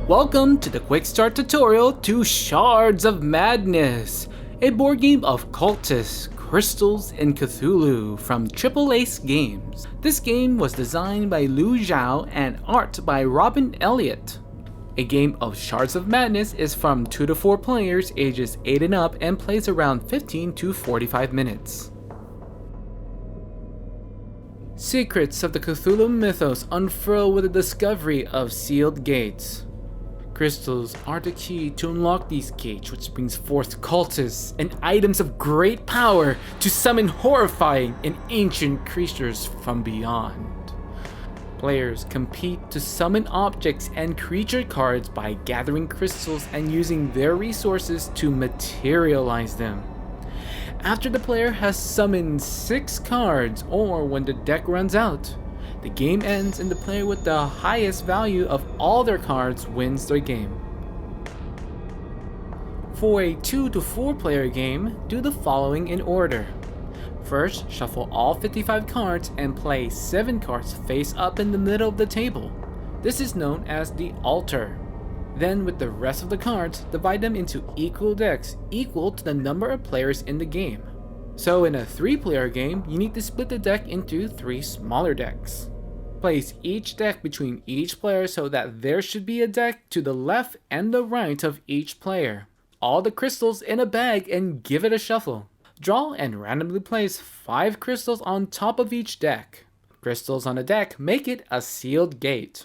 Welcome to the quick start tutorial to Shards of Madness, a board game of cultists, crystals, and Cthulhu from Triple Ace Games. This game was designed by Lu Zhao and art by Robin Elliott. A game of Shards of Madness is from 2 to 4 players ages 8 and up and plays around 15 to 45 minutes. Secrets of the Cthulhu mythos unfurl with the discovery of sealed gates. Crystals are the key to unlock these gates, which brings forth cultists and items of great power to summon horrifying and ancient creatures from beyond. Players compete to summon objects and creature cards by gathering crystals and using their resources to materialize them. After the player has summoned 6 cards, or when the deck runs out, the game ends and the player with the highest value of all their cards wins their game. For a 2 to 4 player game, do the following in order. First, shuffle all 55 cards and play 7 cards face up in the middle of the table. This is known as the altar. Then with the rest of the cards, divide them into equal decks equal to the number of players in the game. So in a 3-player game, you need to split the deck into 3 smaller decks. Place each deck between each player so that there should be a deck to the left and the right of each player. All the crystals in a bag and give it a shuffle. Draw and randomly place 5 crystals on top of each deck. Crystals on a deck make it a sealed gate.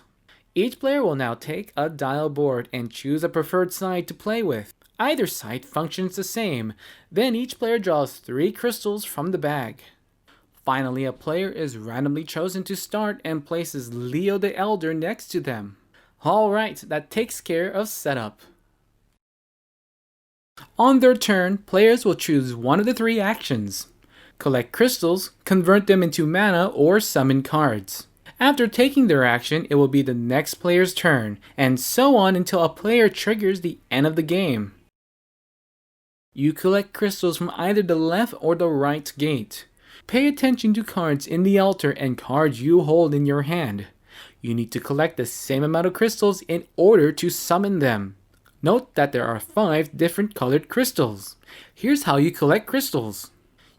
Each player will now take a dial board and choose a preferred side to play with. Either side functions the same. Then each player draws 3 crystals from the bag. Finally, a player is randomly chosen to start and places Leo the Elder next to them. Alright, that takes care of setup. On their turn, players will choose one of the 3 actions. Collect crystals, convert them into mana, or summon cards. After taking their action, it will be the next player's turn, and so on until a player triggers the end of the game. You collect crystals from either the left or the right gate. Pay attention to cards in the altar and cards you hold in your hand. You need to collect the same amount of crystals in order to summon them. Note that there are 5 different colored crystals. Here's how you collect crystals.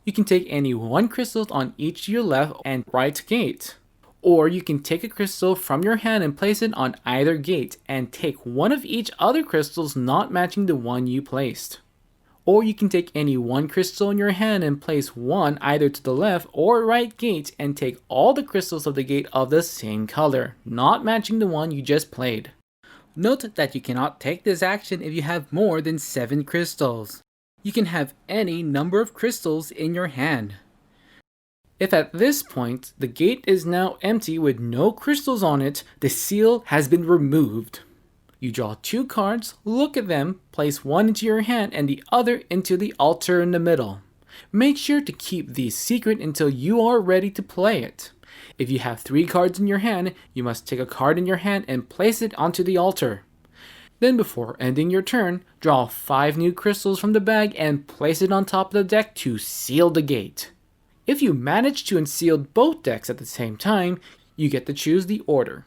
You can take any 1 crystal on each your left and right gate. Or you can take a crystal from your hand and place it on either gate and take one of each other crystals not matching the one you placed. Or you can take any 1 crystal in your hand and place one either to the left or right gate and take all the crystals of the gate of the same color, not matching the one you just played. Note that you cannot take this action if you have more than 7 crystals. You can have any number of crystals in your hand. If at this point the gate is now empty with no crystals on it, the seal has been removed. You draw 2 cards, look at them, place one into your hand and the other into the altar in the middle. Make sure to keep these secret until you are ready to play it. If you have 3 cards in your hand, you must take a card in your hand and place it onto the altar. Then before ending your turn, draw 5 new crystals from the bag and place it on top of the deck to seal the gate. If you manage to unseal both decks at the same time, you get to choose the order.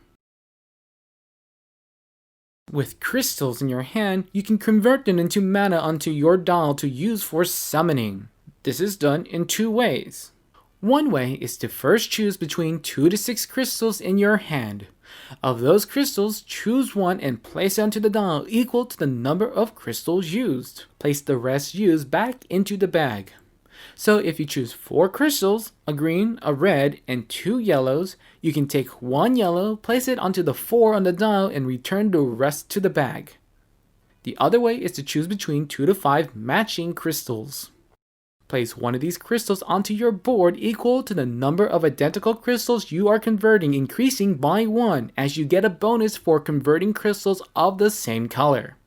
With crystals in your hand, you can convert them into mana onto your dial to use for summoning. This is done in 2 ways. One way is to first choose between 2 to 6 crystals in your hand. Of those crystals, choose one and place it onto the dial equal to the number of crystals used. Place the rest used back into the bag. So if you choose 4 crystals, a green, a red, and 2 yellows, you can take 1 yellow, place it onto the 4 on the dial, and return the rest to the bag. The other way is to choose between 2 to 5 matching crystals. Place one of these crystals onto your board equal to the number of identical crystals you are converting, increasing by 1 as you get a bonus for converting crystals of the same color.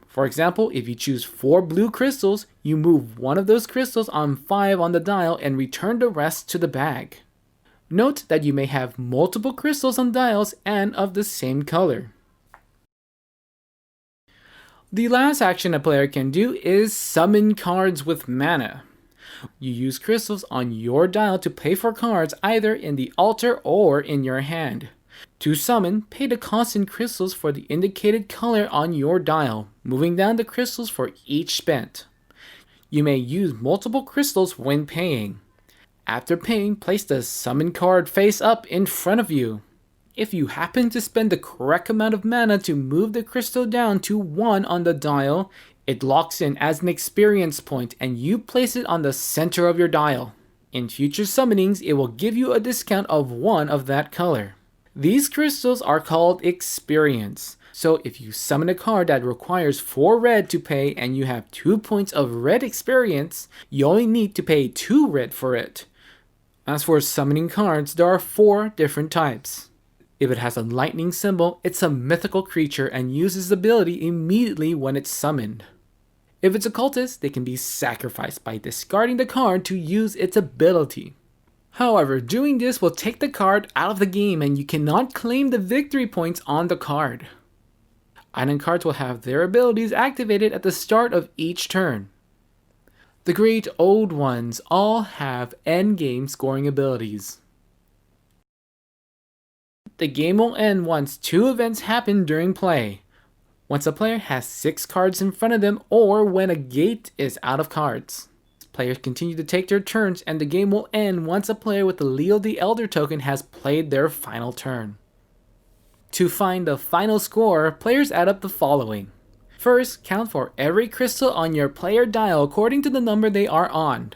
For example, if you choose 4 blue crystals, you move one of those crystals on 5 on the dial and return the rest to the bag. Note that you may have multiple crystals on dials and of the same color. The last action a player can do is summon cards with mana. You use crystals on your dial to pay for cards either in the altar or in your hand. To summon, pay the cost in crystals for the indicated color on your dial, moving down the crystals for each spent. You may use multiple crystals when paying. After paying, place the summon card face up in front of you. If you happen to spend the correct amount of mana to move the crystal down to 1 on the dial, it locks in as an experience point and you place it on the center of your dial. In future summonings, it will give you a discount of 1 of that color. These crystals are called experience. So if you summon a card that requires 4 red to pay and you have 2 points of red experience, you only need to pay 2 red for it. As for summoning cards, there are 4 different types. If it has a lightning symbol, it's a mythical creature and uses the ability immediately when it's summoned. If it's a cultist, they can be sacrificed by discarding the card to use its ability. However, doing this will take the card out of the game and you cannot claim the victory points on the card. Item cards will have their abilities activated at the start of each turn. The great old ones all have endgame scoring abilities. The game will end once 2 events happen during play. Once a player has 6 cards in front of them or when a gate is out of cards. Players continue to take their turns and the game will end once a player with the Leo the Elder token has played their final turn. To find the final score, players add up the following. First, count for every crystal on your player dial according to the number they are on.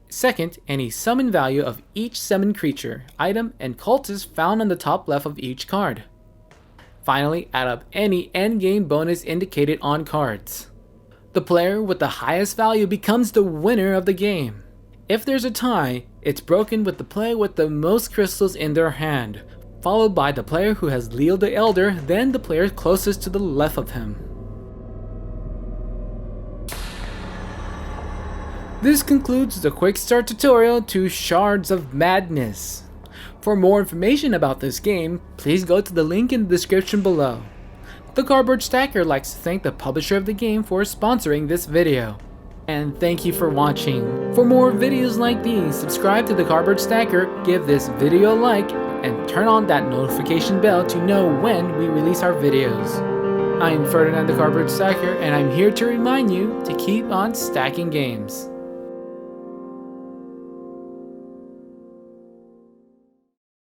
Second, any summon value of each summoned creature, item, and cultist found on the top left of each card. Finally, add up any endgame bonus indicated on cards. The player with the highest value becomes the winner of the game. If there's a tie, it's broken with the player with the most crystals in their hand, followed by the player who has Leo the Elder, then the player closest to the left of him. This concludes the quick start tutorial to Shards of Madness. For more information about this game, please go to the link in the description below. The Cardboard Stacker likes to thank the publisher of the game for sponsoring this video. And thank you for watching. For more videos like these, subscribe to the Cardboard Stacker, give this video a like, and turn on that notification bell to know when we release our videos. I'm Ferdinand the Cardboard Stacker, and I'm here to remind you to keep on stacking games.